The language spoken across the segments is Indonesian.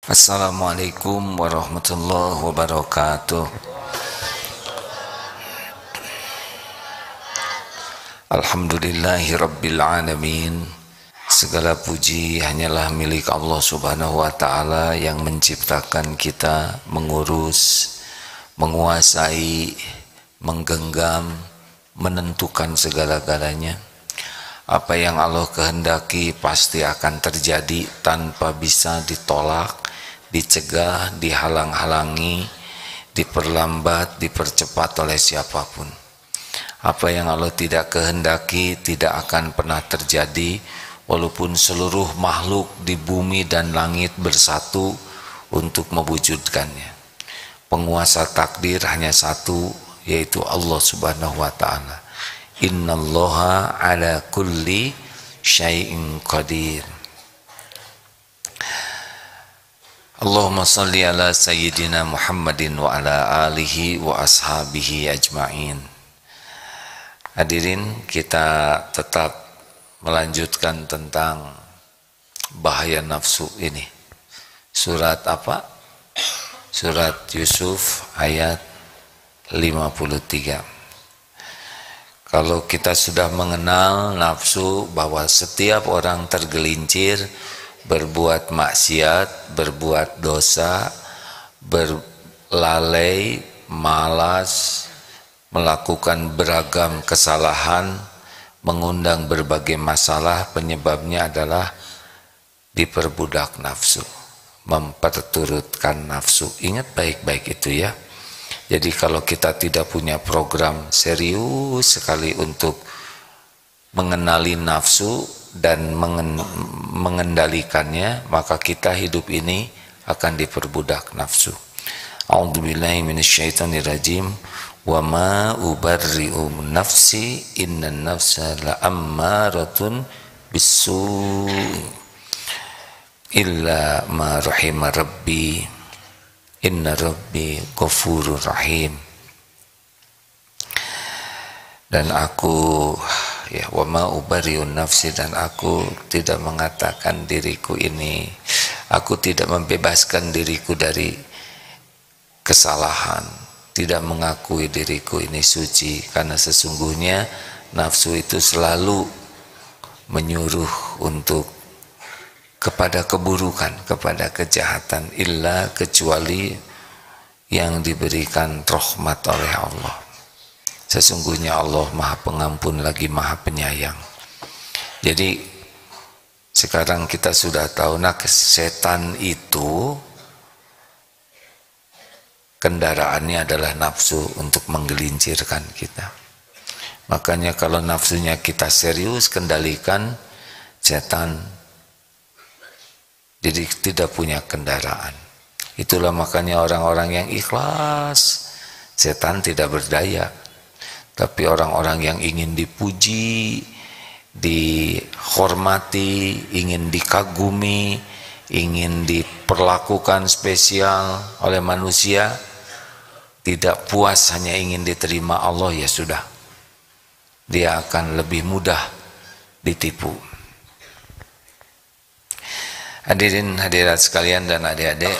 Assalamualaikum warahmatullahi wabarakatuh. Alhamdulillahi rabbil alamin. Segala puji hanyalah milik Allah subhanahu wa ta'ala yang menciptakan kita, mengurus, menguasai, menggenggam, menentukan segala-galanya. Apa yang Allah kehendaki pasti akan terjadi tanpa bisa ditolak, dicegah, dihalang-halangi, diperlambat, dipercepat oleh siapapun. Apa yang Allah tidak kehendaki tidak akan pernah terjadi, walaupun seluruh makhluk di bumi dan langit bersatu untuk mewujudkannya. Penguasa takdir hanya satu, yaitu Allah subhanahu wa ta'ala. Innallaha ala kulli syai'in qadir. Allahumma salli ala sayyidina Muhammadin wa ala alihi wa ashabihi ajma'in. Hadirin, kita tetap melanjutkan tentang bahaya nafsu ini. Surat apa? Surat Yusuf ayat 53. Kalau kita sudah mengenal nafsu, bahwa setiap orang tergelincir berbuat maksiat, berbuat dosa, berlalai, malas, melakukan beragam kesalahan, mengundang berbagai masalah, penyebabnya adalah diperbudak nafsu, memperturutkan nafsu. Ingat baik-baik itu ya. Jadi kalau kita tidak punya program serius sekali untuk mengenali nafsu dan mengendalikannya, maka kita hidup ini akan diperbudak nafsu. A'udzubillahi minasyaitonirrajim. Wa ma ubarri'u nafsi innan nafsa la'ammaratun bisu illa ma rahima rabbi inna rabbi ghafurur rahim. Dan aku wa ma ubarri'u nafsi, dan aku tidak mengatakan diriku ini, aku tidak membebaskan diriku dari kesalahan, tidak mengakui diriku ini suci, karena sesungguhnya nafsu itu selalu menyuruh untuk kepada keburukan, kepada kejahatan, illa kecuali yang diberikan rahmat oleh Allah. Sesungguhnya Allah Maha Pengampun lagi Maha Penyayang. Jadi sekarang kita sudah tahu, nah setan itu kendaraannya adalah nafsu untuk menggelincirkan kita. Makanya kalau nafsunya kita serius kendalikan, setan jadi tidak punya kendaraan. Itulah makanya orang-orang yang ikhlas, setan tidak berdaya. Tapi orang-orang yang ingin dipuji, dihormati, ingin dikagumi, ingin diperlakukan spesial oleh manusia, tidak puas hanya ingin diterima Allah, ya sudah, dia akan lebih mudah ditipu. Hadirin hadirat sekalian dan adik-adik,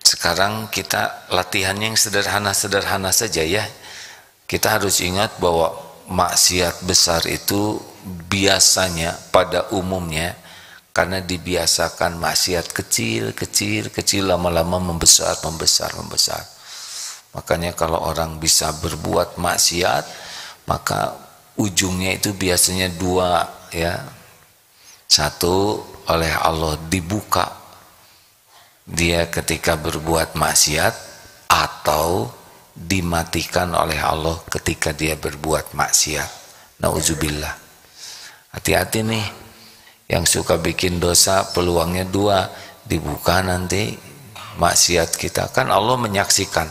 sekarang kita latihannya yang sederhana-sederhana saja ya. Kita harus ingat bahwa maksiat besar itu biasanya pada umumnya karena dibiasakan maksiat kecil lama-lama membesar. Makanya kalau orang bisa berbuat maksiat, maka ujungnya itu biasanya dua ya. Satu, oleh Allah dibuka dia ketika berbuat maksiat, atau dimatikan oleh Allah ketika dia berbuat maksiat. Nauzubillah. Hati-hati nih, yang suka bikin dosa peluangnya dua, dibuka nanti maksiat kita. Kan Allah menyaksikan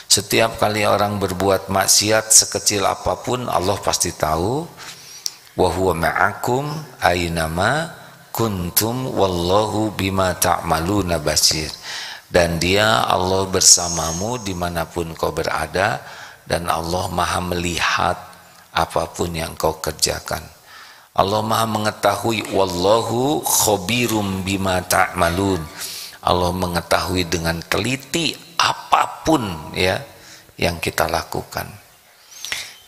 setiap kali orang berbuat maksiat sekecil apapun, Allah pasti tahu. Wa huwa ma'akum aynama kuntum wallahu bima ta'maluna basir. Dan dia, Allah, bersamamu dimanapun kau berada, dan Allah maha melihat apapun yang kau kerjakan. Allah Maha mengetahui, wallahu khabirum bima ta'malun. Allah mengetahui dengan teliti apapun ya yang kita lakukan.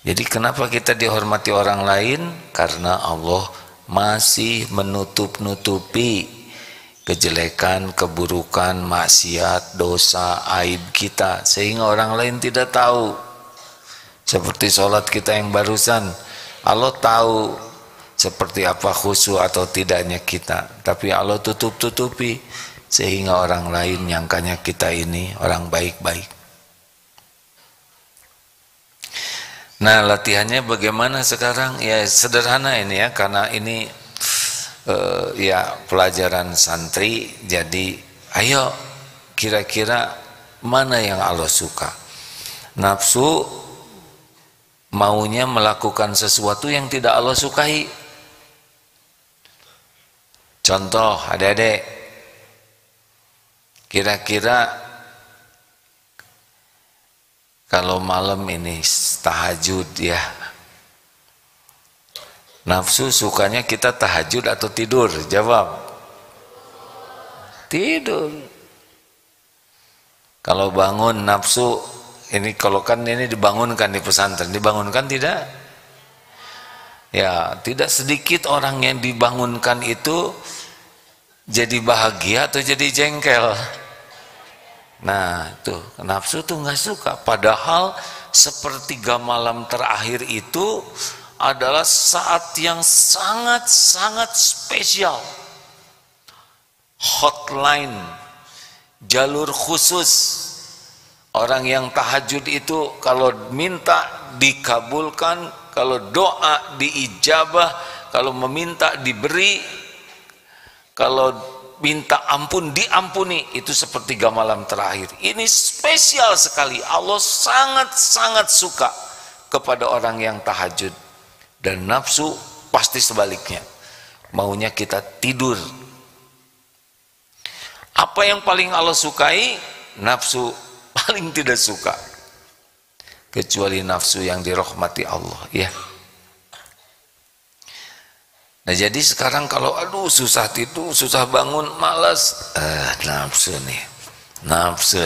Jadi kenapa kita dihormati orang lain? Karena Allah masih menutup-nutupi kejelekan, keburukan, maksiat, dosa, aib kita, sehingga orang lain tidak tahu. Seperti sholat kita yang barusan, Allah tahu seperti apa khusyuk atau tidaknya kita, tapi Allah tutup-tutupi sehingga orang lain nyangkanya kita ini orang baik-baik. Nah, latihannya bagaimana sekarang? Ya sederhana ini ya, karena ini ya pelajaran santri. Jadi ayo kira-kira mana yang Allah suka. Nafsu maunya melakukan sesuatu yang tidak Allah sukai. Contoh, adik-adik, kira-kira kalau malam ini tahajud ya, nafsu sukanya kita tahajud atau tidur? Jawab. Tidur. Kalau bangun nafsu, ini kalau kan ini dibangunkan di pesantren, dibangunkan tidak? Ya, tidak sedikit orang yang dibangunkan itu jadi bahagia atau jadi jengkel. Nah, tuh nafsu tuh nggak suka. Padahal sepertiga malam terakhir itu adalah saat yang sangat-sangat spesial. Hotline, jalur khusus. Orang yang tahajud itu kalau minta dikabulkan, kalau doa diijabah, kalau meminta diberi, kalau minta ampun diampuni. Itu sepertiga malam terakhir. Ini spesial sekali. Allah sangat-sangat suka kepada orang yang tahajud. Dan nafsu pasti sebaliknya, maunya kita tidur. Apa yang paling Allah sukai? Nafsu paling tidak suka, kecuali nafsu yang dirahmati Allah ya. Nah, jadi sekarang kalau aduh susah tidur, susah bangun, malas, nafsu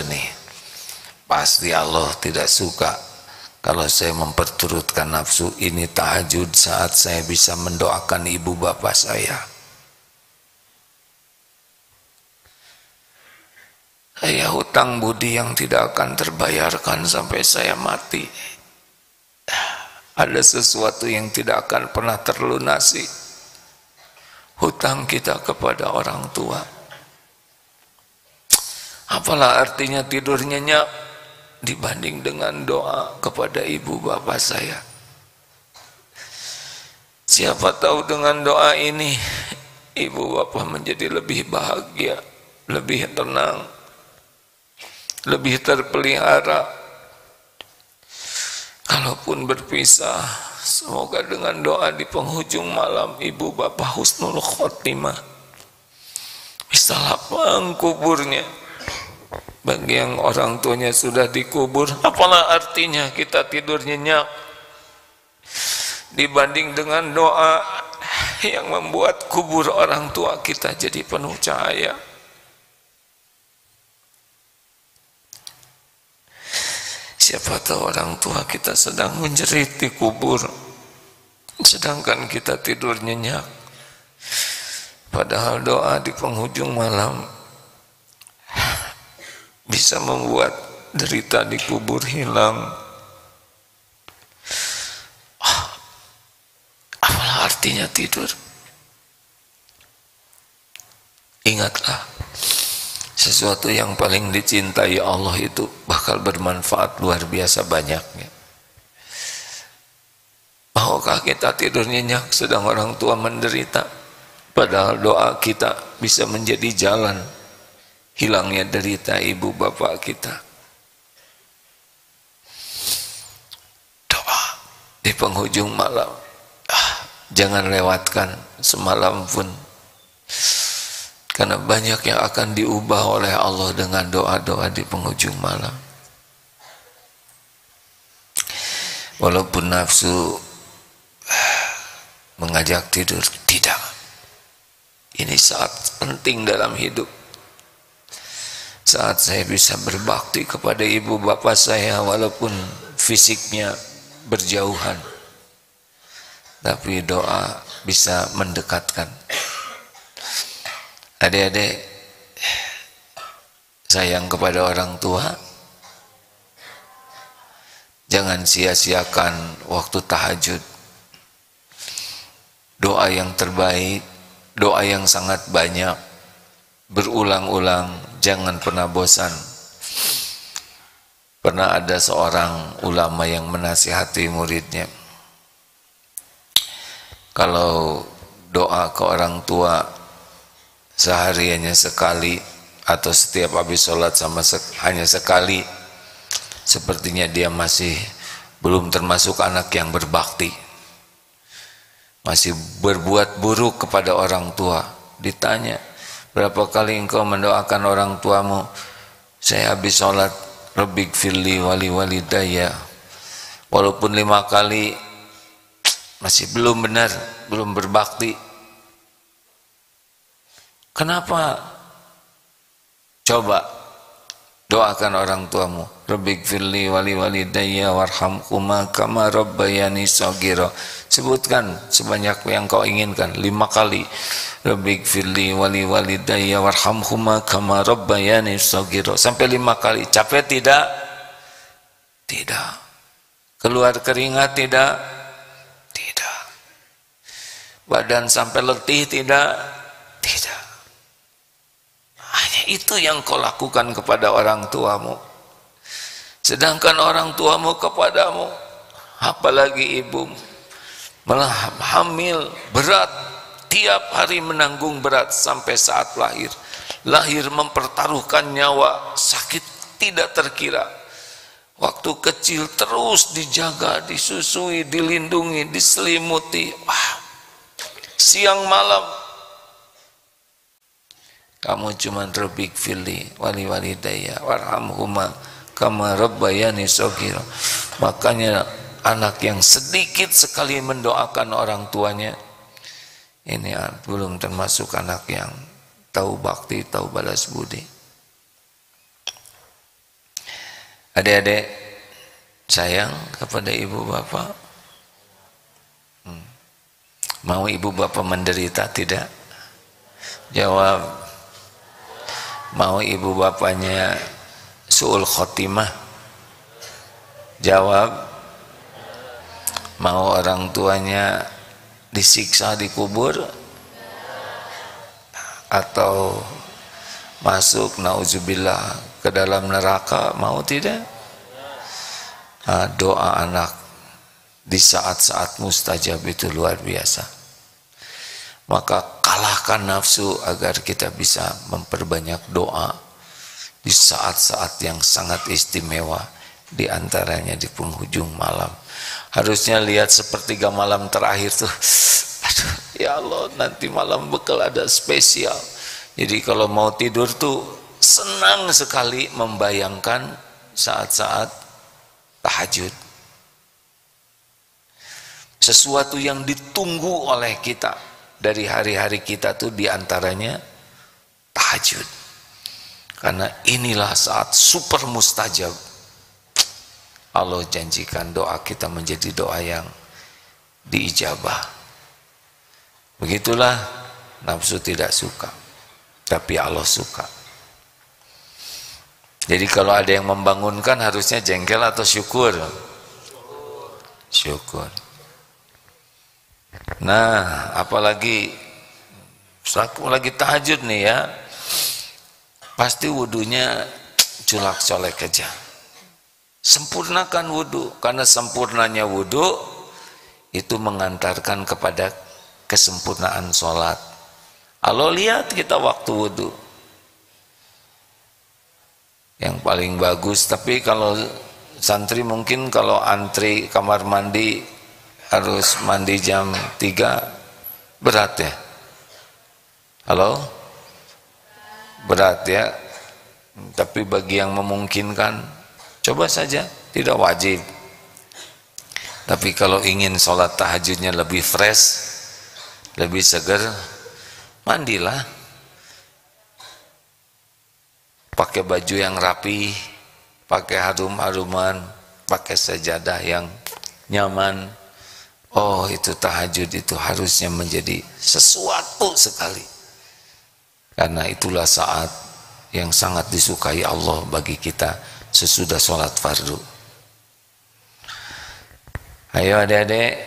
nih pasti Allah tidak suka kalau saya memperturutkan nafsu ini tahajud saat saya bisa mendoakan ibu bapak saya. Saya hutang budi yang tidak akan terbayarkan sampai saya mati. Ada sesuatu yang tidak akan pernah terlunasi. Hutang kita kepada orang tua. Apalah artinya tidur nyenyak dibanding dengan doa kepada ibu bapak saya. Siapa tahu dengan doa ini ibu bapak menjadi lebih bahagia, lebih tenang, lebih terpelihara. Kalaupun berpisah, semoga dengan doa di penghujung malam ibu bapak husnul khotimah, bisa lapang kuburnya. Bagi yang orang tuanya sudah dikubur, apalah artinya kita tidur nyenyak dibanding dengan doa yang membuat kubur orang tua kita jadi penuh cahaya. Siapa tahu orang tua kita sedang menjerit di kubur, sedangkan kita tidur nyenyak. Padahal doa di penghujung malam bisa membuat derita di kubur hilang. Apalah artinya tidur? Ingatlah, sesuatu yang paling dicintai Allah itu bakal bermanfaat luar biasa banyaknya. Maukah kita tidur nyenyak sedang orang tua menderita? Padahal doa kita bisa menjadi jalan hilangnya derita ibu bapak kita. Doa di penghujung malam, jangan lewatkan semalam pun, karena banyak yang akan diubah oleh Allah dengan doa-doa di penghujung malam. Walaupun nafsu mengajak tidur, tidak. Ini saat penting dalam hidup. Saat saya bisa berbakti kepada ibu bapak saya walaupun fisiknya berjauhan, tapi doa bisa mendekatkan. Adik-adik, sayang kepada orang tua, jangan sia-siakan waktu tahajud. Doa yang terbaik, doa yang sangat banyak, berulang-ulang, jangan pernah bosan. Pernah ada seorang ulama yang menasihati muridnya, kalau doa ke orang tua sehariannya sekali atau setiap habis sholat hanya sekali, sepertinya dia masih belum termasuk anak yang berbakti, masih berbuat buruk kepada orang tua. Ditanya, berapa kali engkau mendoakan orang tuamu? Saya habis sholat, Rabbik firli wali walidayya. Walaupun 5 kali, masih belum benar, belum berbakti. Kenapa? Coba doakan orang tuamu, Rabbik firli wali walidayya warhamhuma kama rabbayani shaghira. Sebutkan sebanyak yang kau inginkan, 5 kali. Rabbik firli wali walidayya warhamhuma kama rabbayani shaghira. Sampai 5 kali. Capek tidak? Tidak. Keluar keringat tidak? Tidak. Badan sampai letih tidak? Tidak. Hanya itu yang kau lakukan kepada orang tuamu. Sedangkan orang tuamu kepadamu, apalagi ibumu, malah hamil berat, tiap hari menanggung berat sampai saat lahir. Lahir mempertaruhkan nyawa, sakit tidak terkira. Waktu kecil terus dijaga, disusui, dilindungi, diselimuti. Wah, siang malam kamu cuma Rabbik firli wali walidayya warhamhuma kama rabbayani shaghira. Makanya anak yang sedikit sekali mendoakan orang tuanya, ini belum termasuk anak yang tahu bakti, tahu balas budi. Adik-adik, sayang kepada ibu bapak. Mau ibu bapak menderita tidak? Jawab. Mau ibu bapaknya su'ul khotimah? Jawab. Mau orang tuanya disiksa di kubur atau masuk nauzubillah ke dalam neraka? Mau tidak? Doa anak di saat-saat mustajab itu luar biasa. Maka kalahkan nafsu agar kita bisa memperbanyak doa di saat-saat yang sangat istimewa, di antaranya di penghujung malam. Harusnya lihat sepertiga malam terakhir tuh, aduh, ya Allah, nanti malam bakal ada spesial. Jadi kalau mau tidur tuh senang sekali membayangkan saat-saat tahajud. Sesuatu yang ditunggu oleh kita dari hari-hari kita tuh diantaranya tahajud. Karena inilah saat super mustajab. Allah janjikan doa kita menjadi doa yang diijabah. Begitulah, nafsu tidak suka, tapi Allah suka. Jadi kalau ada yang membangunkan harusnya jengkel atau syukur? Syukur. Nah, apalagi lagi tahajud nih ya, pasti wudunya culak-colek aja. Sempurnakan wudu, karena sempurnanya wudu itu mengantarkan kepada kesempurnaan sholat. Allah lihat kita waktu wudu yang paling bagus. Tapi kalau santri mungkin kalau antri kamar mandi harus mandi jam 3, berat ya? Halo? Berat ya? Tapi bagi yang memungkinkan, coba saja, tidak wajib. Tapi kalau ingin sholat tahajudnya lebih fresh, lebih seger, mandilah, pakai baju yang rapi, pakai harum-haruman, pakai sajadah yang nyaman. Oh, itu tahajud itu harusnya menjadi sesuatu sekali, karena itulah saat yang sangat disukai Allah bagi kita sesudah sholat fardu. Ayo adik-adik,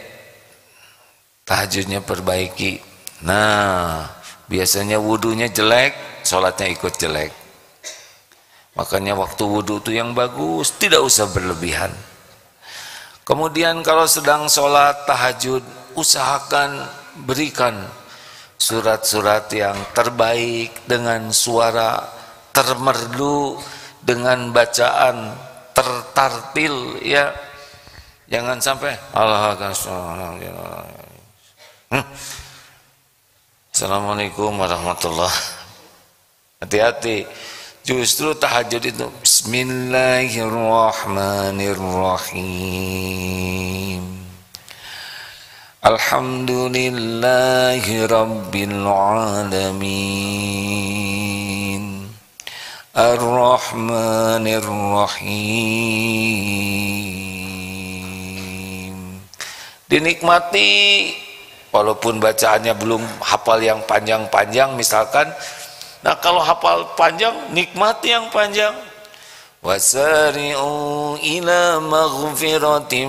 tahajudnya perbaiki. Nah, biasanya wudunya jelek, sholatnya ikut jelek. Makanya waktu wudu itu yang bagus, tidak usah berlebihan. Kemudian kalau sedang sholat tahajud, usahakan berikan surat-surat yang terbaik dengan suara termerdu, dengan bacaan tertartil, ya. Jangan sampai Assalamualaikum warahmatullahi. Hati-hati. Justru tahajud itu Bismillahirrahmanirrahim. Alhamdulillahi rabbil alamin. Ar-Rahmanir-Rahim. Dinikmati walaupun bacaannya belum hafal yang panjang-panjang misalkan. Nah, kalau hafal panjang, nikmati yang panjang. Wasari'u ila maghfiratim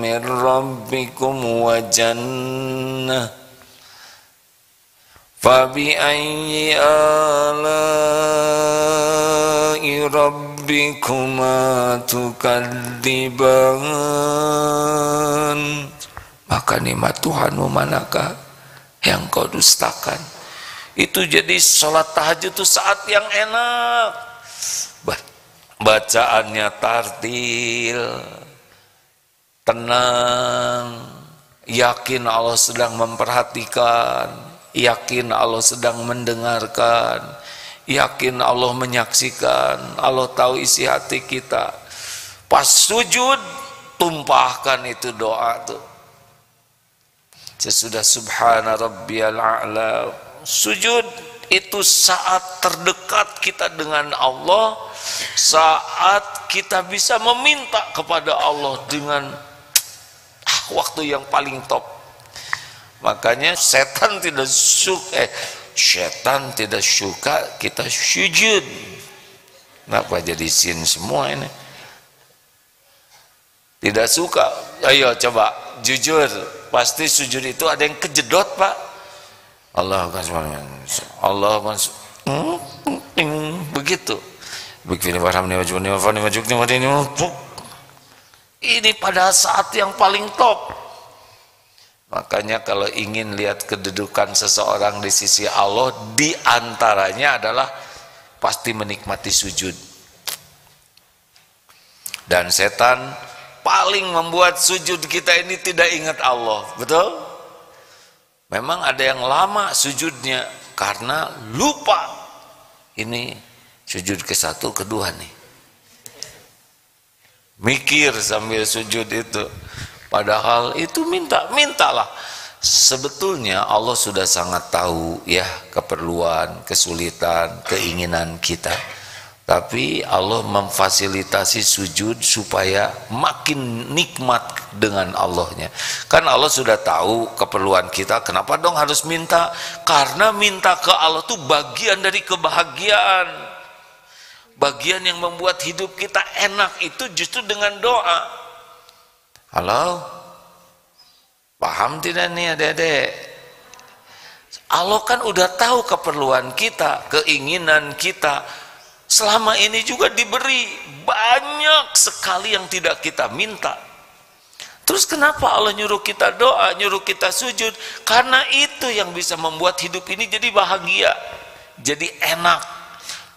min rabbikum wa jannah. Fabi ayyi ala'i rabbikuma tukadziban. Maka nikmat Tuhanmu manakah yang kau dustakan? Itu jadi sholat tahajud itu saat yang enak, bacaannya tartil, tenang, yakin Allah sedang memperhatikan, yakin Allah sedang mendengarkan, yakin Allah menyaksikan, Allah tahu isi hati kita. Pas sujud, tumpahkan itu doa tuh. Sesudah subhana rabbiyal a'la, sujud itu saat terdekat kita dengan Allah, saat kita bisa meminta kepada Allah dengan waktu yang paling top. Makanya setan tidak suka kita sujud. Kenapa jadi sin semua ini? Tidak suka. Ayo coba jujur, pasti sujud itu ada yang kejedot, Pak. Allah begitu. Ini pada saat yang paling top. Makanya kalau ingin lihat kedudukan seseorang di sisi Allah, di antaranya adalah pasti menikmati sujud. Dan setan paling membuat sujud kita ini tidak ingat Allah, betul? Memang ada yang lama sujudnya karena lupa. Ini sujud ke-1, ke-2 nih. Mikir sambil sujud itu. Padahal itu mintalah. Sebetulnya Allah sudah sangat tahu ya keperluan, kesulitan, keinginan kita. Tapi Allah memfasilitasi sujud supaya makin nikmat dengan Allahnya. Kan Allah sudah tahu keperluan kita, kenapa dong harus minta? Karena minta ke Allah itu bagian dari kebahagiaan. Bagian yang membuat hidup kita enak itu justru dengan doa. Halo? Paham tidak nih adik-adik? Allah kan udah tahu keperluan kita, keinginan kita. Selama ini juga diberi banyak sekali yang tidak kita minta. Terus kenapa Allah nyuruh kita doa, nyuruh kita sujud? Karena itu yang bisa membuat hidup ini jadi bahagia, jadi enak.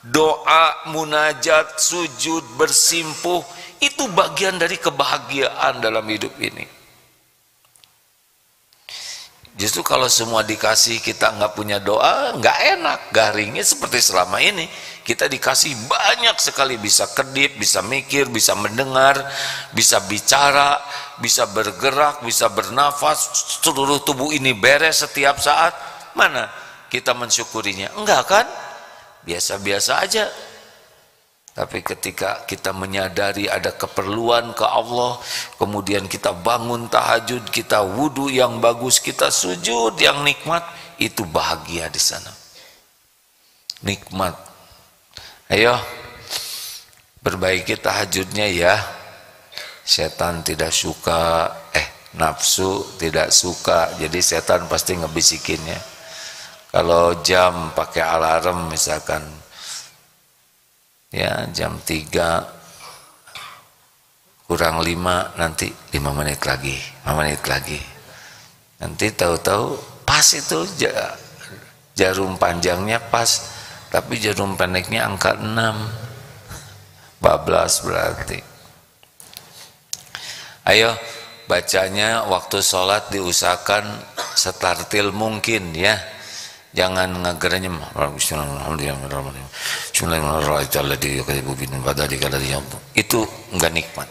Doa, munajat, sujud, bersimpuh, itu bagian dari kebahagiaan dalam hidup ini. Justru kalau semua dikasih kita nggak punya doa, nggak enak, garingnya seperti selama ini. Kita dikasih banyak sekali, bisa kedip, bisa mikir, bisa mendengar, bisa bicara, bisa bergerak, bisa bernafas, seluruh tubuh ini beres setiap saat. Mana kita mensyukurinya? Enggak kan? Biasa-biasa aja. Tapi ketika kita menyadari ada keperluan ke Allah, kemudian kita bangun tahajud, kita wudhu yang bagus, kita sujud yang nikmat, itu bahagia di sana. Nikmat. Ayo, perbaiki tahajudnya ya. Setan tidak suka, nafsu tidak suka, jadi setan pasti ngebisikinnya. Kalau jam pakai alarm misalkan, ya jam 3 kurang 5, nanti 5 menit lagi, 5 menit lagi. Nanti tahu-tahu pas itu jarum panjangnya pas, tapi jarum pendeknya angka 6. Bablas berarti. Ayo bacanya waktu sholat diusahakan setartil mungkin ya. Jangan ngegerenyem. Itu enggak nikmat.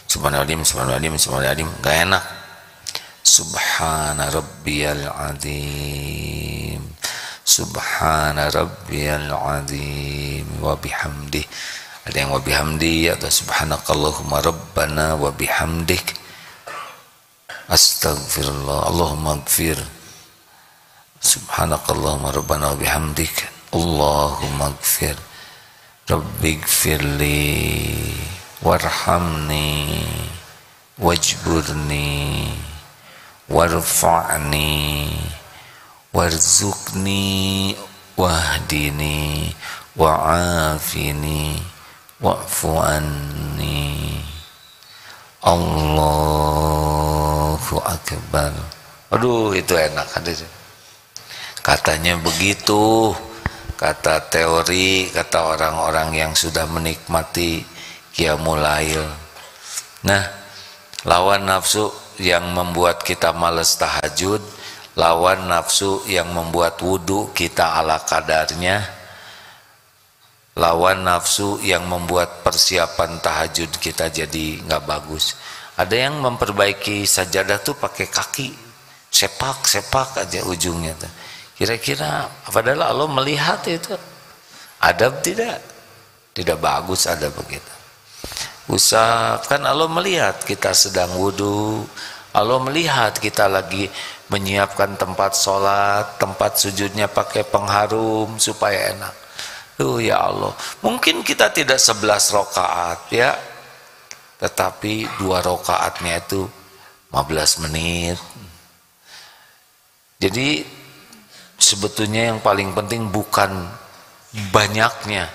Subhanallah, enggak enak. Subhana rabbiyal azim. Subhana rabbiyal azim wa bihamdih. Ada yang wa bihamdi atau subhanakallahumma rabbana wa bihamdik. Astaghfirullah, Allahumma gfir. Subhanakallahumma rabbana wa bihamdik. Allahumma gfir. Rabbi gfirli warhamni wajburni warfa'ni warzuqni wahdini wa'afini wa'fu anni. Allahu akbar. Aduh, itu enak hadir. Katanya begitu, kata teori, kata orang-orang yang sudah menikmati qiyamul lail. Nah, lawan nafsu yang membuat kita malas tahajud, lawan nafsu yang membuat wudhu kita ala kadarnya, lawan nafsu yang membuat persiapan tahajud kita jadi nggak bagus. Ada yang memperbaiki sajadah tuh pakai kaki, sepak aja ujungnya tuh. Kira-kira padahal Allah melihat itu, adab tidak bagus ada begitu. Usap kan Allah melihat kita sedang wudhu, Allah melihat kita lagi menyiapkan tempat sholat, tempat sujudnya pakai pengharum supaya enak. Ya Allah, mungkin kita tidak 11 rakaat ya, tetapi 2 rakaatnya itu 15 menit. Jadi sebetulnya yang paling penting bukan banyaknya,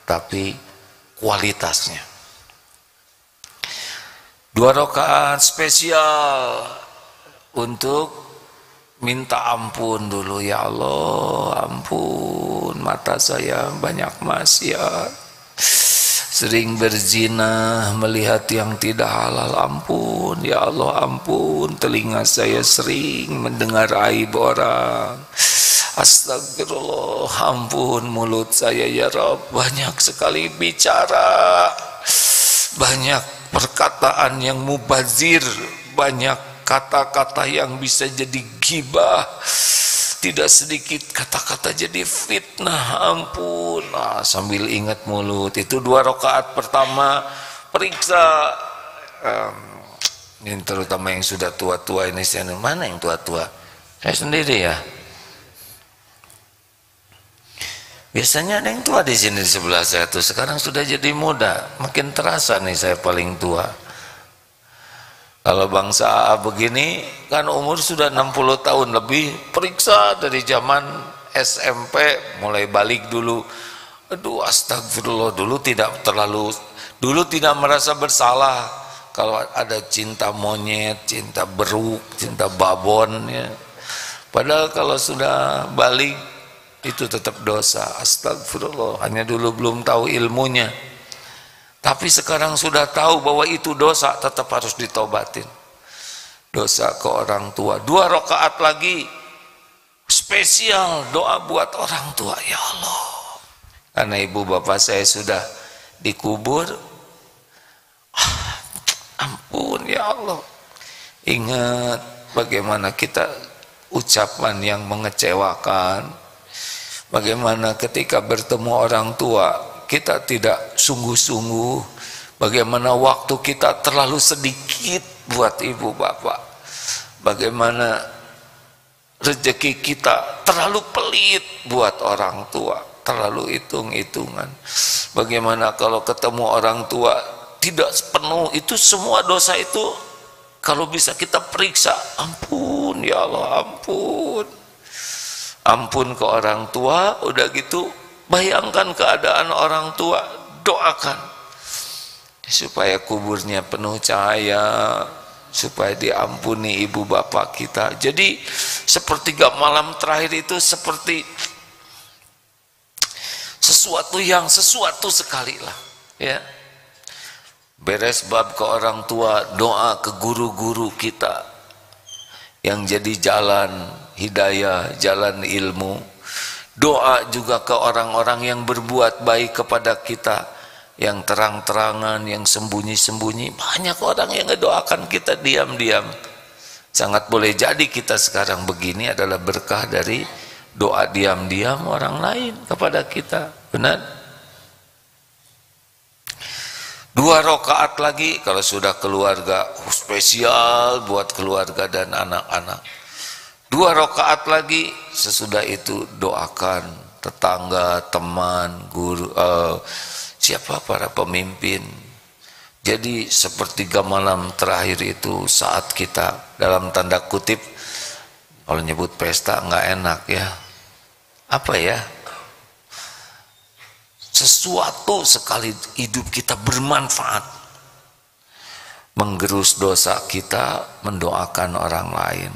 tapi kualitasnya. 2 rakaat spesial untuk minta ampun dulu. Ya Allah, ampun, mata saya banyak maksiat, sering berzina, melihat yang tidak halal, ampun. Ya Allah, ampun, telinga saya sering mendengar aib orang, astagfirullah. Ampun, mulut saya ya Rabb banyak sekali bicara, banyak perkataan yang mubazir, banyak kata-kata yang bisa jadi ghibah, tidak sedikit kata-kata jadi fitnah. Ampun. Sambil ingat mulut itu 2 rakaat pertama periksa. Ini terutama yang sudah tua-tua ini, mana yang tua-tua? Saya sendiri ya. Biasanya ada yang tua di sini di sebelah saya tuh. Sekarang sudah jadi muda, makin terasa nih saya paling tua. Kalau bangsa begini kan umur sudah 60 tahun lebih, periksa dari zaman SMP mulai balik dulu. Aduh, astagfirullah, dulu tidak merasa bersalah kalau ada cinta monyet, cinta beruk, cinta babon ya. Padahal kalau sudah balik itu tetap dosa. Astagfirullah, hanya dulu belum tahu ilmunya. Tapi sekarang sudah tahu bahwa itu dosa, tetap harus ditobatin. Dosa ke orang tua. 2 rakaat lagi spesial doa buat orang tua. Ya Allah, karena ibu bapak saya sudah dikubur, Ampun ya Allah. Ingat bagaimana kita ucapan yang mengecewakan. Bagaimana ketika bertemu orang tua kita tidak sungguh-sungguh. Bagaimana waktu kita terlalu sedikit buat ibu bapak. Bagaimana rezeki kita terlalu pelit buat orang tua. Terlalu hitung-hitungan. Bagaimana kalau ketemu orang tua tidak sepenuh, itu semua dosa itu kalau bisa kita periksa. Ampun ya Allah, ampun. Ampun ke orang tua. Udah gitu bayangkan keadaan orang tua, doakan supaya kuburnya penuh cahaya, supaya diampuni ibu bapak kita. Jadi sepertiga malam terakhir itu seperti sesuatu sekali lah ya. Beres bab ke orang tua, doa ke guru-guru kita yang jadi jalan hidayah, jalan ilmu. Doa juga ke orang-orang yang berbuat baik kepada kita, yang terang-terangan, yang sembunyi-sembunyi. Banyak orang yang ngedoakan kita diam-diam. Sangat boleh jadi kita sekarang begini adalah berkah dari doa diam-diam orang lain kepada kita. Benar? 2 rakaat lagi kalau sudah keluarga, spesial buat keluarga dan anak-anak. 2 rakaat lagi, sesudah itu doakan tetangga, teman, guru, siapa para pemimpin. Jadi sepertiga malam terakhir itu saat kita dalam tanda kutip, kalau nyebut pesta nggak enak ya, apa ya, sesuatu sekali hidup kita bermanfaat, menggerus dosa kita, mendoakan orang lain,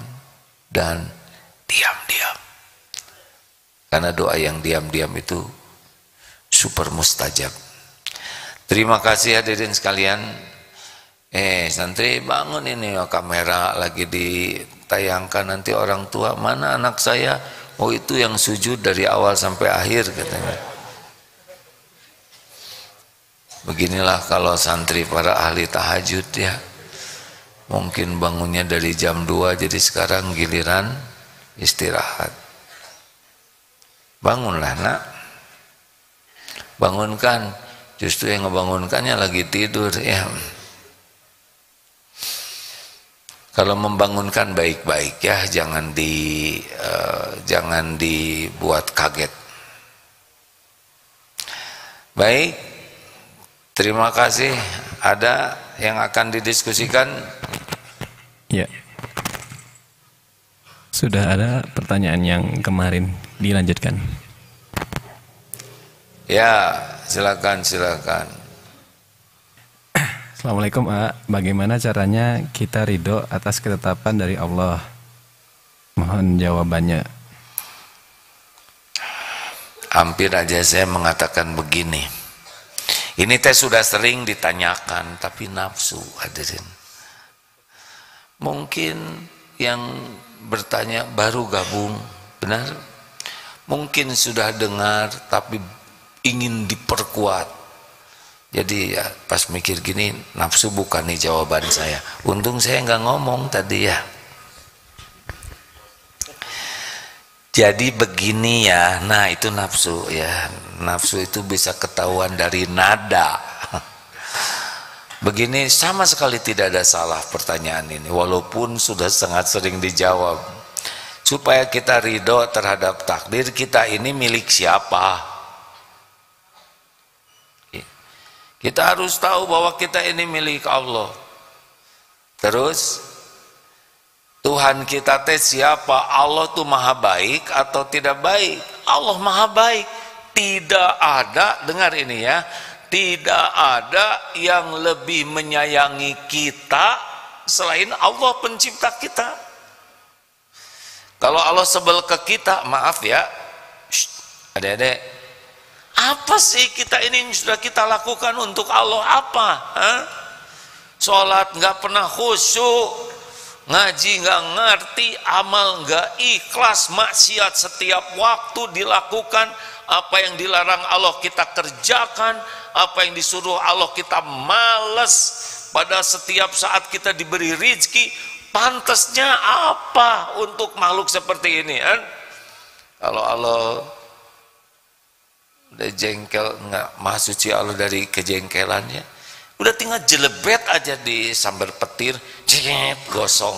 dan diam-diam. Karena doa yang diam-diam itu super mustajab. Terima kasih hadirin sekalian. Santri bangun ini, kamera lagi ditayangkan, nanti orang tua, mana anak saya? Oh itu yang sujud dari awal sampai akhir katanya. Beginilah kalau santri para ahli tahajud ya. Mungkin bangunnya dari jam 2, jadi sekarang giliran istirahat. Bangunlah nak. Bangunkan. Justru yang ngebangunkannya lagi tidur ya. Kalau membangunkan baik-baik ya, jangan dibuat kaget. Baik, terima kasih. Ada yang akan didiskusikan? Ya. Sudah ada pertanyaan yang kemarin, dilanjutkan. Ya, silakan. Assalamualaikum, bagaimana caranya kita ridho atas ketetapan dari Allah? Mohon jawabannya. Hampir aja saya mengatakan begini. Ini teh sudah sering ditanyakan, tapi nafsu hadirin. Mungkin yang bertanya baru gabung, benar? Mungkin sudah dengar, tapi ingin diperkuat. Jadi ya pas mikir gini, nafsu bukan nih jawaban saya. Untung saya nggak ngomong tadi ya. Jadi begini ya, nah itu nafsu ya. Nafsu itu bisa ketahuan dari nada. Begini, sama sekali tidak ada salah pertanyaan ini, walaupun sudah sangat sering dijawab. Supaya kita ridho terhadap takdir kita ini milik siapa? Kita harus tahu bahwa kita ini milik Allah. Terus Tuhan kita teh siapa? Allah tuh maha baik atau tidak baik? Allah maha baik. Tidak ada, dengar ini ya, tidak ada yang lebih menyayangi kita selain Allah pencipta kita. Kalau Allah sebel ke kita, maaf ya, adek-adek, apa sih kita ini sudah kita lakukan untuk Allah? Apa? Sholat nggak pernah khusyuk, ngaji nggak ngerti, amal nggak ikhlas, maksiat setiap waktu dilakukan, apa yang dilarang Allah kita kerjakan, apa yang disuruh Allah kita males, Pada setiap saat kita diberi rezeki, pantasnya apa untuk makhluk seperti ini kan? Kalau Allah udah jengkel, nggak maha suci Allah dari kejengkelannya, udah tinggal jelebet aja di sambar petir, cet, gosong,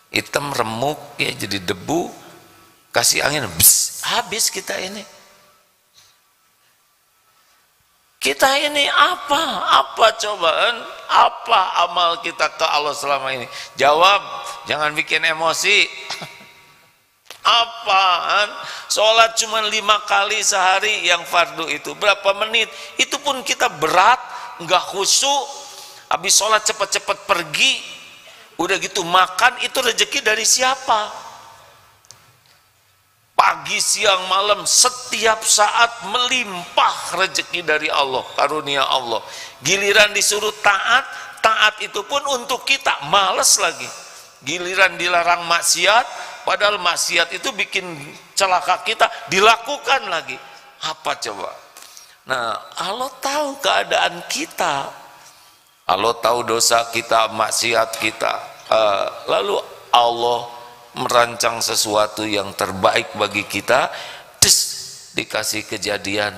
hitam remuk ya jadi debu, kasih angin, bs, habis kita ini. Kita ini apa cobaan, apa amal kita ke Allah selama ini? Jawab, jangan bikin emosi. Apaan? Sholat cuma 5 kali sehari yang fardu itu, berapa menit? Itu pun kita berat, nggak khusyuk. Habis sholat cepat-cepat pergi, udah gitu makan, itu rezeki dari siapa? Pagi, siang, malam, setiap saat melimpah rezeki dari Allah, karunia Allah. Giliran disuruh taat, taat itu pun untuk kita, males lagi. Giliran dilarang maksiat, padahal maksiat itu bikin celaka kita, dilakukan lagi. Apa coba? Nah, Allah tahu keadaan kita, Allah tahu dosa kita, maksiat kita, lalu Allah merancang sesuatu yang terbaik bagi kita, dikasih kejadian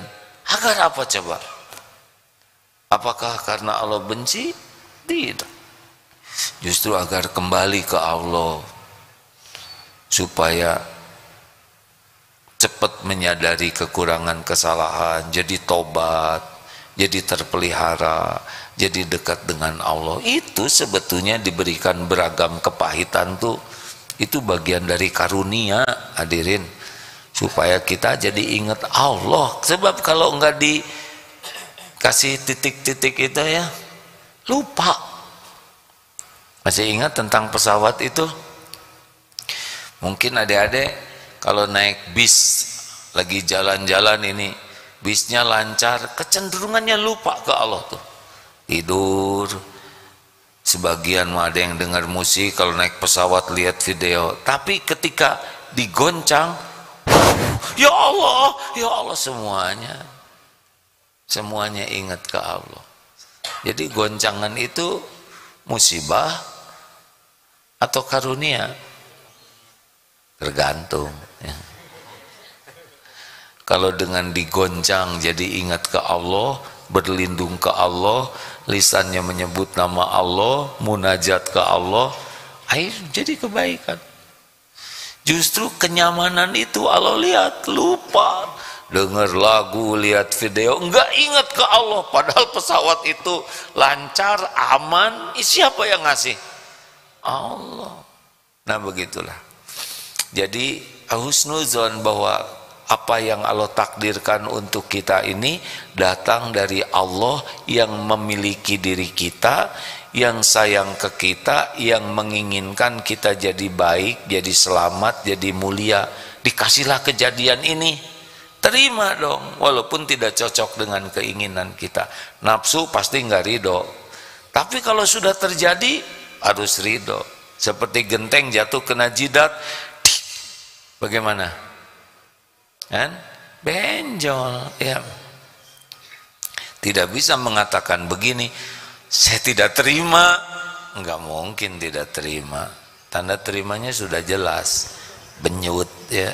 agar apa coba? Apakah karena Allah benci? Tidak, justru agar kembali ke Allah, supaya cepat menyadari kekurangan kesalahan, jadi tobat, jadi terpelihara, jadi dekat dengan Allah. Itu sebetulnya diberikan beragam kepahitan tuh, itu bagian dari karunia, hadirin, supaya kita jadi ingat Allah. Sebab kalau enggak dikasih titik-titik itu ya, lupa. Masih ingat tentang pesawat itu? Mungkin adik-adik kalau naik bis, lagi jalan-jalan ini, bisnya lancar, kecenderungannya lupa ke Allah tuh, tidur. Sebagian ada yang dengar musik, kalau naik pesawat lihat video, tapi ketika digoncang, ya Allah, semuanya ingat ke Allah. Jadi goncangan itu musibah atau karunia? Tergantung ya. Kalau dengan digoncang jadi ingat ke Allah, berlindung ke Allah, lisannya menyebut nama Allah, munajat ke Allah, jadi kebaikan. Justru kenyamanan itu Allah lihat, lupa. Dengar lagu, lihat video, enggak ingat ke Allah, padahal pesawat itu lancar, aman. Siapa yang ngasih? Allah. Nah begitulah. Jadi husnuzon bahwa apa yang Allah takdirkan untuk kita ini datang dari Allah yang memiliki diri kita, yang sayang ke kita, yang menginginkan kita jadi baik, jadi selamat, jadi mulia. Dikasihlah kejadian ini, terima dong, walaupun tidak cocok dengan keinginan kita. Nafsu pasti nggak ridho, tapi kalau sudah terjadi harus ridho. Seperti genteng jatuh kena jidat, bagaimana? Kan benjol ya, tidak bisa mengatakan begini, saya tidak terima. Enggak mungkin tidak terima, tanda terimanya sudah jelas, benyut ya.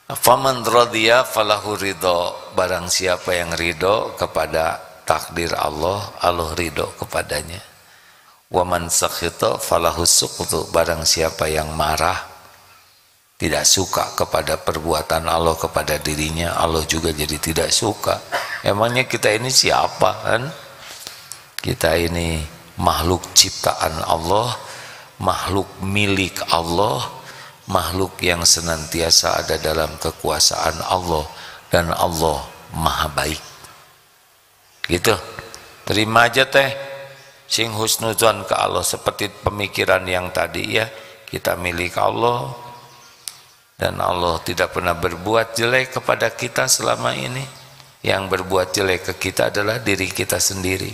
Faman radhiya falahu ridho, barang siapa yang ridho kepada takdir Allah, Allah ridho kepadanya. Waman sakhita falahu suqtu, barang siapa yang marah, tidak suka kepada perbuatan Allah kepada dirinya, Allah juga jadi tidak suka. Emangnya kita ini siapa kan? Kita ini makhluk ciptaan Allah, makhluk milik Allah, makhluk yang senantiasa ada dalam kekuasaan Allah, dan Allah maha baik. Gitu. Terima aja teh, sing husnuzon ke Allah, seperti pemikiran yang tadi ya, kita milik Allah, dan Allah tidak pernah berbuat jelek kepada kita selama ini. Yang berbuat jelek ke kita adalah diri kita sendiri.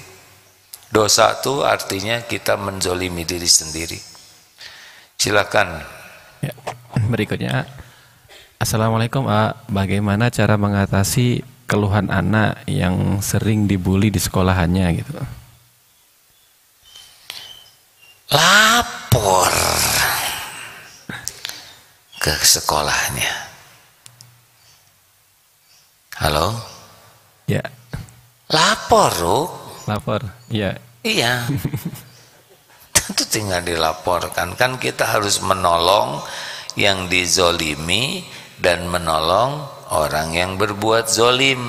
Dosa itu artinya kita menzolimi diri sendiri. Silakan. Ya, berikutnya, Assalamualaikum, bagaimana cara mengatasi keluhan anak yang sering dibully di sekolahannya gitu. Lapor ke sekolahnya. Halo? Ya. Lapor, Ruk. Lapor, ya. Iya. Itu tinggal dilaporkan. Kan kita harus menolong yang dizolimi dan menolong orang yang berbuat zolim.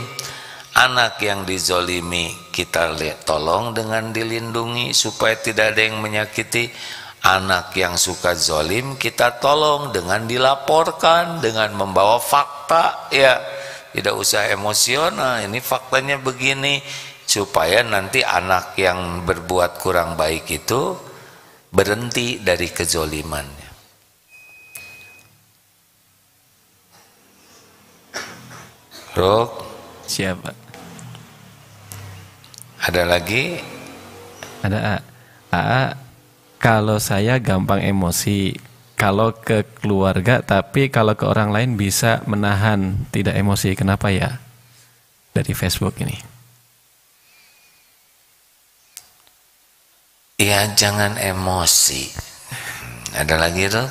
Anak yang dizolimi kita tolong dengan dilindungi supaya tidak ada yang menyakiti. Anak yang suka zolim kita tolong dengan dilaporkan, dengan membawa fakta, ya. Tidak usah emosional, ini faktanya begini, supaya nanti anak yang berbuat kurang baik itu berhenti dari kezolimannya. Rok, Siapa? ada lagi? Ada A. Kalau saya gampang emosi kalau ke keluarga, tapi kalau ke orang lain bisa menahan, tidak emosi. Kenapa ya? Dari Facebook ini. Ya, jangan emosi. Ada lagi, Rok?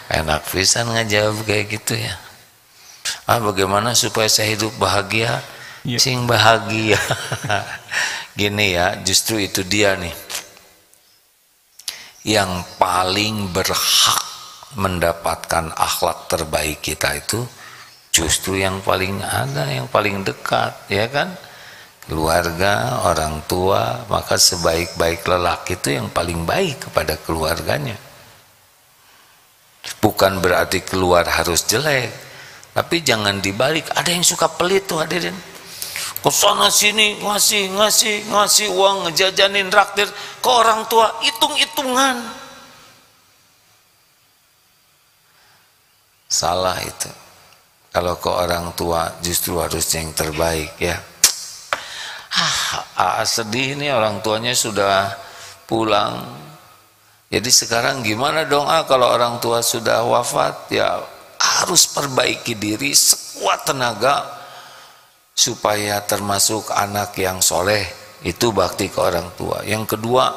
Enak pisan ngejawab kayak gitu ya. Bagaimana supaya saya hidup bahagia? Ya. Sing bahagia. Gini ya, justru itu dia nih. Yang paling berhak mendapatkan akhlak terbaik kita itu justru yang paling ada, yang paling dekat, ya kan? Keluarga, orang tua. Maka sebaik-baik lelaki itu yang paling baik kepada keluarganya. Bukan berarti keluar harus jelek, tapi jangan dibalik. Ada yang suka pelit tuh, hadirin. Kesana sini ngasih uang, ngejajanin, traktir ke orang tua, hitung-hitungan. Salah itu. Kalau ke orang tua justru harus yang terbaik, ya. Sedih ini, orang tuanya sudah pulang. Jadi sekarang gimana dong kalau orang tua sudah wafat? Ya harus perbaiki diri sekuat tenaga supaya termasuk anak yang soleh. Itu bakti ke orang tua. Yang kedua,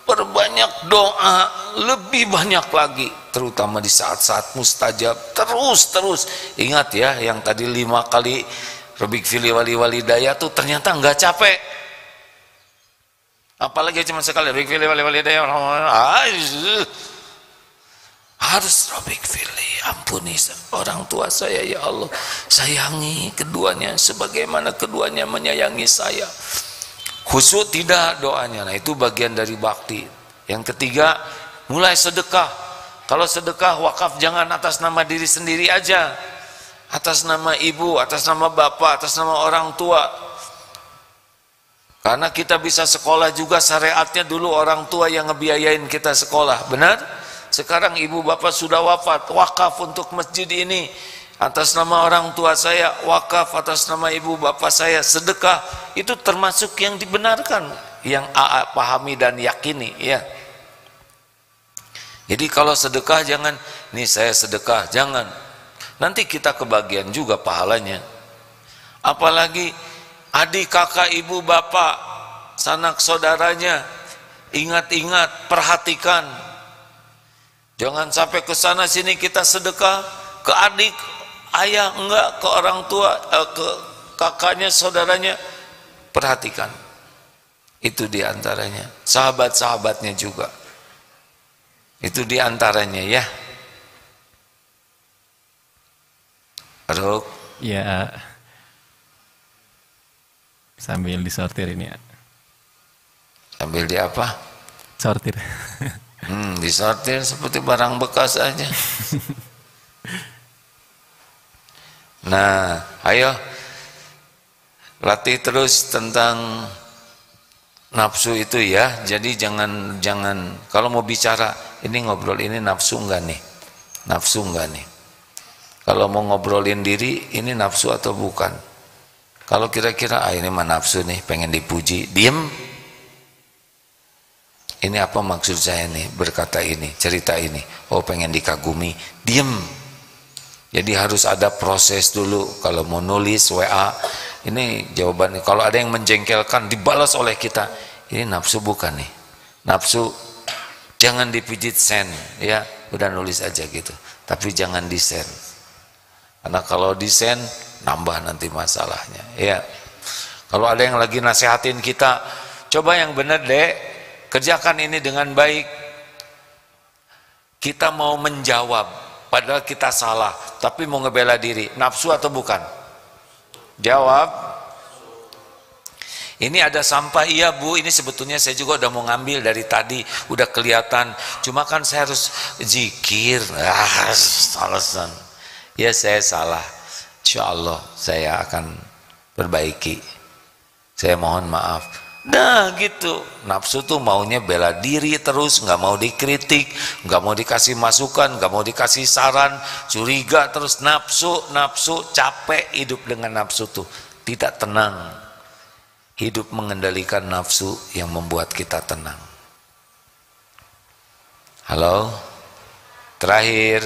perbanyak doa, lebih banyak lagi, terutama di saat-saat mustajab. Terus ingat ya, yang tadi 5 kali Rabbik fili wali walidayah tuh ternyata nggak capek. Apalagi cuma sekali Rabbik fili wali walidayah, harus Rabbik fili, ampuni orang tua saya ya Allah, sayangi keduanya sebagaimana keduanya menyayangi saya. Khusyuk tidak doanya. Nah itu bagian dari bakti. Yang ketiga, mulai sedekah. Kalau sedekah wakaf jangan atas nama diri sendiri aja, atas nama ibu, atas nama bapak, atas nama orang tua. Karena kita bisa sekolah juga, syariatnya dulu orang tua yang ngebiayain kita sekolah, benar? Sekarang ibu bapak sudah wafat, wakaf untuk masjid ini atas nama orang tua saya, wakaf atas nama ibu bapak saya, sedekah. Itu termasuk yang dibenarkan, yang AA pahami dan yakini, ya. Jadi kalau sedekah jangan, nih saya sedekah, jangan. Nanti kita kebagian juga pahalanya. Apalagi adik kakak ibu bapak, sanak saudaranya, ingat-ingat, perhatikan. Jangan sampai ke sana sini kita sedekah ke adik, ayah enggak, ke orang tua, ke kakaknya, saudaranya. Perhatikan. Itu diantaranya. Sahabat-sahabatnya juga. Itu diantaranya, ya. Ruk. Ya. Sambil disortir ini ya. Sambil di apa? Sortir. Disortir seperti barang bekas aja. Nah, ayo latih terus tentang nafsu itu ya. Jadi jangan kalau mau bicara ini ngobrol ini nafsu enggak nih? Nafsu enggak nih? Kalau mau ngobrolin diri ini nafsu atau bukan? Kalau kira-kira ini mah nafsu nih, pengen dipuji, diem. Ini apa maksud saya nih berkata ini, cerita ini? Oh pengen dikagumi, diem. Jadi harus ada proses dulu. Kalau mau nulis WA, ini jawabannya. Kalau ada yang menjengkelkan, dibalas oleh kita. Ini nafsu bukan nih? Nafsu, jangan dipijit send, ya. Udah nulis aja gitu. Tapi jangan di send. Karena kalau di send, nambah nanti masalahnya. Ya. Kalau ada yang lagi nasihatin kita, coba yang benar dek, kerjakan ini dengan baik. Kita mau menjawab, padahal kita salah, tapi mau ngebela diri, nafsu atau bukan? Jawab. Ini ada sampah, iya bu, ini sebetulnya saya juga udah mau ngambil dari tadi, udah kelihatan, cuma kan saya harus zikir. Alasan. Ya saya salah, insya Allah saya akan perbaiki, saya mohon maaf. Nah gitu, nafsu tuh maunya bela diri terus, nggak mau dikritik, nggak mau dikasih masukan, nggak mau dikasih saran, curiga terus. Nafsu capek hidup dengan nafsu tuh, tidak tenang. Hidup mengendalikan nafsu yang membuat kita tenang. Halo, terakhir.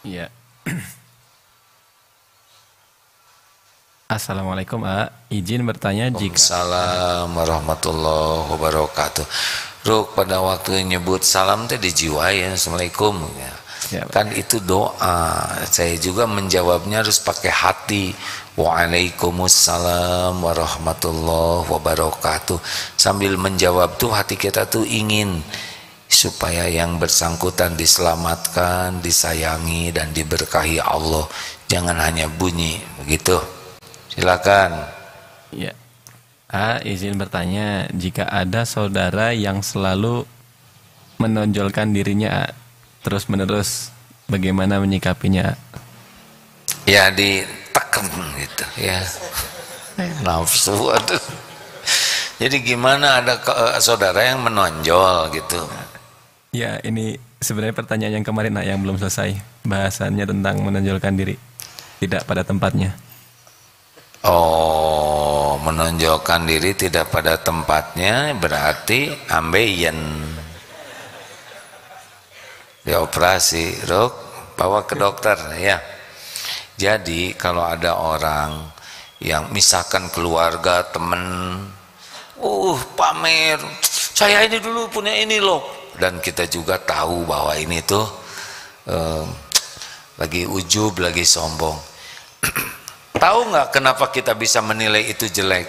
Iya. Assalamualaikum, izin bertanya jika. Waalaikumsalam warahmatullahi wabarakatuh. Ruk, pada waktu nyebut salam teh dijiwai ya, Assalamualaikum ya. Ya, kan itu doa. Saya juga menjawabnya harus pakai hati. Waalaikumsalam warahmatullahi wabarakatuh. Sambil menjawab tuh hati kita tuh ingin supaya yang bersangkutan diselamatkan, disayangi dan diberkahi Allah. Jangan hanya bunyi begitu. Silakan. Ya. Izin bertanya, jika ada saudara yang selalu menonjolkan dirinya terus menerus, bagaimana menyikapinya? Ya ditekan gitu ya. Nafsu aduh. Jadi gimana ada saudara yang menonjol gitu? Ya ini sebenarnya pertanyaan yang kemarin yang belum selesai. Bahasannya tentang menonjolkan diri tidak pada tempatnya. Oh, menonjolkan diri tidak pada tempatnya berarti ambeien. Dioperasi, Ruk, bawa ke dokter ya. Jadi kalau ada orang yang misalkan keluarga, temen, pamer, saya ini dulu punya ini loh, dan kita juga tahu bahwa ini tuh lagi ujub, lagi sombong. Tahu nggak kenapa kita bisa menilai itu jelek?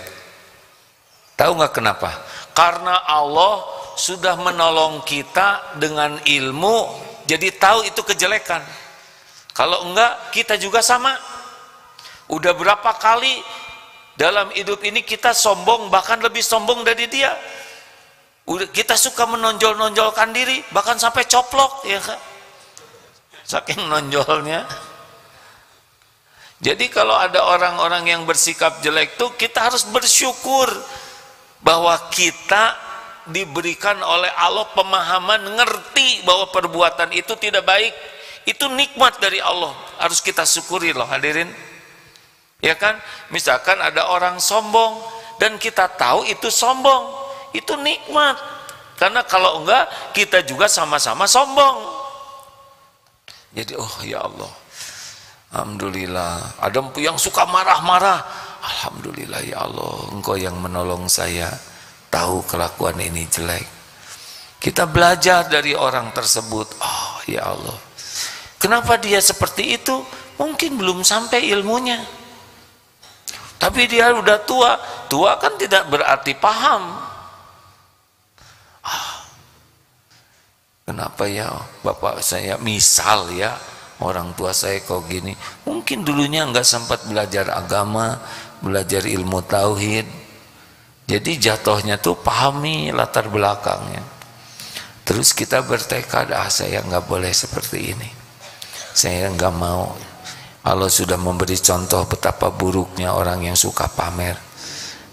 Tahu nggak kenapa? Karena Allah sudah menolong kita dengan ilmu, jadi tahu itu kejelekan. Kalau enggak, kita juga sama. Udah berapa kali dalam hidup ini kita sombong, bahkan lebih sombong dari dia. Kita suka menonjol-nonjolkan diri, bahkan sampai coplok, ya kan? Saking nonjolnya. Jadi kalau ada orang-orang yang bersikap jelek tuh, kita harus bersyukur bahwa kita diberikan oleh Allah pemahaman, ngerti bahwa perbuatan itu tidak baik. Itu nikmat dari Allah, harus kita syukuri loh hadirin. Ya kan? Misalkan ada orang sombong dan kita tahu itu sombong, itu nikmat. Karena kalau enggak, kita juga sama-sama sombong. Jadi ya Allah, alhamdulillah. Ada yang suka marah-marah, alhamdulillah ya Allah, Engkau yang menolong saya, tahu kelakuan ini jelek. Kita belajar dari orang tersebut. Ya Allah, kenapa dia seperti itu? Mungkin belum sampai ilmunya, tapi dia udah tua. Tua kan tidak berarti paham. Kenapa ya bapak saya, misal ya, orang tua saya kok gini, mungkin dulunya nggak sempat belajar agama, belajar ilmu tauhid. Jadi jatuhnya tuh pahami latar belakangnya. Terus kita bertekad, saya nggak boleh seperti ini, saya nggak mau. Allah sudah memberi contoh betapa buruknya orang yang suka pamer.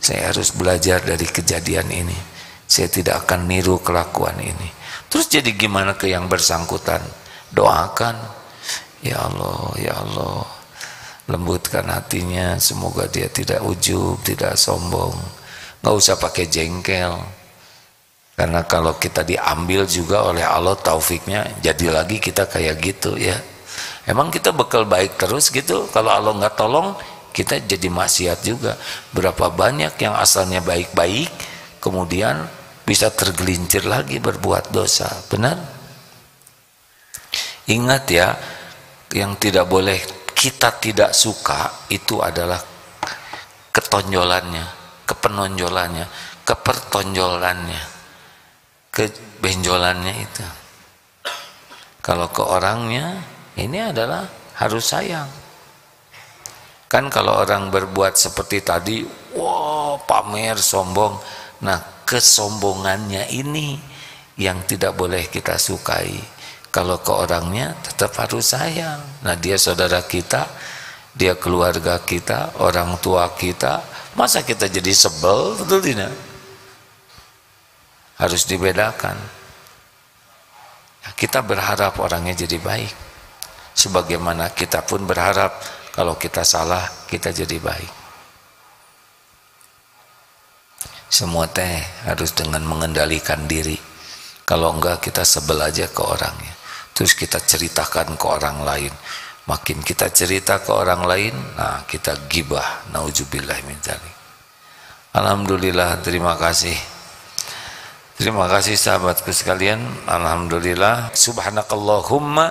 Saya harus belajar dari kejadian ini. Saya tidak akan niru kelakuan ini. Terus jadi gimana ke yang bersangkutan? Doakan, ya Allah, lembutkan hatinya, semoga dia tidak ujub, tidak sombong. Nggak usah pakai jengkel, karena kalau kita diambil juga oleh Allah taufiknya, jadi lagi kita kayak gitu ya. Emang kita bekal baik terus gitu? Kalau Allah nggak tolong, kita jadi maksiat juga. Berapa banyak yang asalnya baik-baik, kemudian bisa tergelincir lagi berbuat dosa. Benar? Ingat ya, yang tidak boleh kita tidak suka itu adalah ketonjolannya, kepenonjolannya, kepertonjolannya, kebenjolannya itu. Kalau ke orangnya, ini adalah harus sayang. Kan kalau orang berbuat seperti tadi, wah pamer, sombong. Nah, kesombongannya ini yang tidak boleh kita sukai. Kalau ke orangnya tetap harus sayang. Nah, dia saudara kita, dia keluarga kita, orang tua kita, masa kita jadi sebel? Betul tidak? Harus dibedakan. Kita berharap orangnya jadi baik, sebagaimana kita pun berharap kalau kita salah kita jadi baik. Semua teh harus dengan mengendalikan diri. Kalau enggak kita sebel aja ke orangnya, terus kita ceritakan ke orang lain. Makin kita cerita ke orang lain, nah kita gibah. Nauzubillah min dzalik. Alhamdulillah, terima kasih. Terima kasih sahabatku sekalian. Alhamdulillah. Subhanakallahumma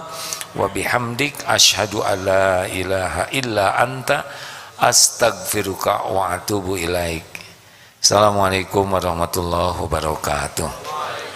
wa bihamdik asyhadu alla ilaha illa anta astaghfiruka wa atubu ilaik. Assalamualaikum warahmatullahi wabarakatuh.